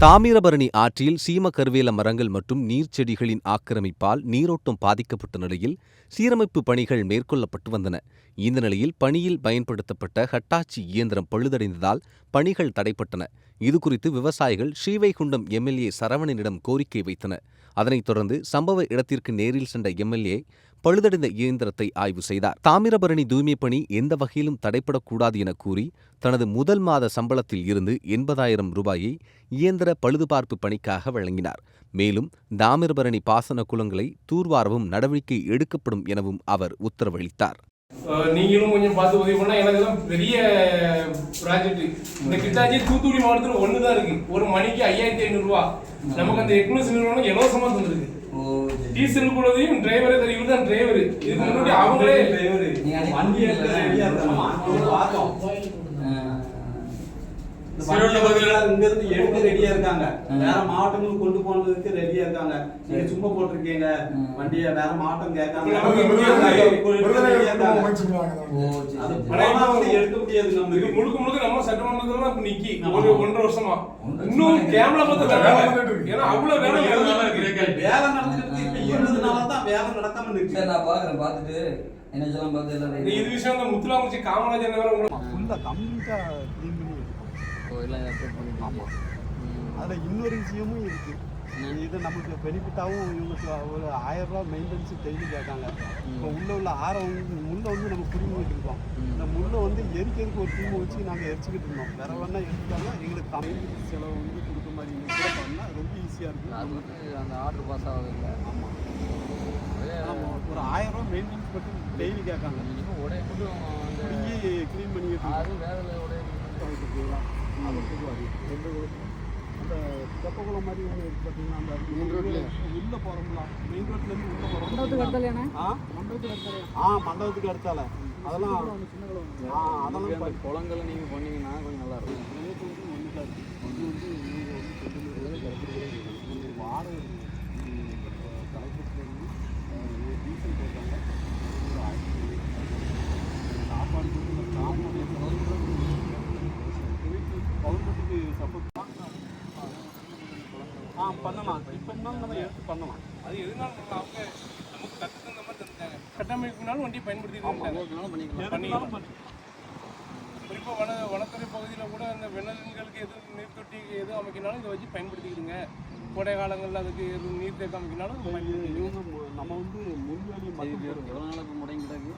தாமிரபரணி ஆற்றில் சீம கருவேல மரங்கள் மற்றும் நீர்ச்செடிகளின் ஆக்கிரமிப்பால் நீரோட்டம் பாதிக்கப்பட்ட நிலையில் சீரமைப்பு பணிகள் மேற்கொள்ளப்பட்டு வந்தன. இந்த நிலையில் பணியில் பயன்படுத்தப்பட்ட ஹட்டாச்சி இயந்திரம் பழுதடைந்ததால் பணிகள் தடைப்பட்டன. இதுகுறித்து விவசாயிகள் ஸ்ரீவைகுண்டம் எம்எல்ஏ சரவணனிடம் கோரிக்கை வைத்தனர். அதனைத் தொடர்ந்து சம்பவ இடத்திற்கு நேரில் சென்ற எம்எல்ஏ பழுதடைந்த இயந்திரத்தை ஆய்வு செய்தார். தாமிரபரணி தூய்மைப் பணி எந்த வகையிலும் தடைப்படக்கூடாது என கூறி தனது முதல் மாத சம்பளத்தில் இருந்து 80,000 ரூபாயை இயந்திர பழுதுபார்ப்பு பணிக்காக வழங்கினார். மேலும் தாமிரபரணி பாசன குளங்களை தூர்வாரவும் நடவடிக்கை எடுக்கப்படும் எனவும் அவர் உத்தரவளித்தார். நீங்களும் கொஞ்சம் பார்த்து உதவி பண்ணா எனக்கு பெரிய ப்ராஜெக்ட். இந்த கிட்டாச்சி தூத்துக்குடி மாவட்டத்தில் ஒண்ணுதான் இருக்கு. ஒரு மணிக்கு 5,500 ரூபா. நமக்கு அந்த எக்னஸ் நிறுவனம் இலவசமா தந்துருக்கு. டீசல் கூடதையும் டிரைவரே தெரியும் தான் டிரைவர். இதுக்கு முன்னாடி அவங்களே டிரைவர் வண்டி ரெடியா இருந்து எடுத்து ரெடியா இருக்காங்க. வேற மாவட்டங்களுக்கு கொண்டு போனதுக்கு ரெடியா இருக்காங்க. நீங்க சும்மா போட்டிருக்கீங்க வண்டியை வேற மாவட்டம் கேட்காங்க. எடுக்க முடியாது. நம்ம இது முழுக்க முழுக்க நம்ம சட்டமன்றத்துல இப்ப நிக்கி ஒரு 1.5 வருஷமா இன்னும் கேமரா பார்த்து ஏன்னா அவ்வளவு வேலை வேலை நடந்துட்டு இருந்ததுனாலதான் வேலை நடக்காம இருக்கு. நான் பாக்குறேன் பார்த்துட்டு என்ன சொல்லலாம் பார்த்து எல்லாரும் இது விஷயம் அந்த முத்துலாங்குச்சி காமராஜர் வேற ஃபுல்லா கம்ப்ளீட்டா க்ளீன் பண்ணி ஆமாம். அதில் இன்னொரு விஷயமும் இருக்குது. இது நமக்கு பெனிஃபிட்டாகவும் இவங்களுக்கு ஒரு 1000 ரூபா மெயின்டெனன்ஸு டெய்லி கேட்காங்க. இப்போ உள்ள ஆரம் முள்ளை நம்ம பிடிங்கிட்டு இருக்கோம். இந்த முள்ளை எரிக்கிறதுக்கு ஒரு டீமை வச்சு நாங்கள் எரிச்சிக்கிட்டு இருந்தோம். வேற வேணா எடுத்துட்டாங்கன்னா எங்களுக்கு மெயின்டெனன்ஸ் செலவு கொடுக்க மாதிரி கூட பண்ணால் ரொம்ப ஈஸியாக இருக்கும். அது அந்த ஆர்டர் பாஸ் ஆகுதுல்ல. ஆமாம், ஒரு 1000 ரூபா மெயின்டெனன்ஸ் மட்டும் டெய்லி கேட்காங்க. உடைய மட்டும் பிடிங்கி க்ளீன் பண்ணிக்கிட்டு அது வேறு உடைய அது பொதுவாக அந்த தெப்பகுளம் மாதிரி ஒன்று இருக்குது பார்த்தீங்கன்னா, அந்த மெயின் ரோட்ல உள்ளே போகிறோம்ல, மெயின் ரோட்லேருந்து உள்ளே போகிறோம். மண்டபத்துக்கு அடுத்தால அதெல்லாம் அதெல்லாம் குளங்களை நீங்கள் பண்ணீங்கன்னா கொஞ்சம் நல்லாயிருக்கும். வாடகை தலைப்பட்டிலேருந்து டீசல் போட்டாங்க. சாப்பாடு கவர்மெண்ட்டுக்கு சப்போர்ட் பண்ணலாம். இப்போ நம்ம எடுத்து பண்ணலாம். அது எதுனால அவங்க நமக்கு கற்றுக்கு இந்த மாதிரி தந்துட்டாங்க. கட்டமைப்புனாலும் வண்டியை பயன்படுத்தி குறிப்பாக வனத்துறை பகுதியில் கூட அந்த விலங்குகளுக்கு எதுவும் நீர்த்தொட்டி எதுவும் அமைக்கினாலும் இதை வச்சு பயன்படுத்திக்கிடுங்க. கோடை காலங்களில் அதுக்கு எதுவும் நீர் தேக்கம் அமைக்கினாலும் நம்ம முன்வேலி எவ்வளோ நாள் இப்போ முடங்கிட்டாங்க.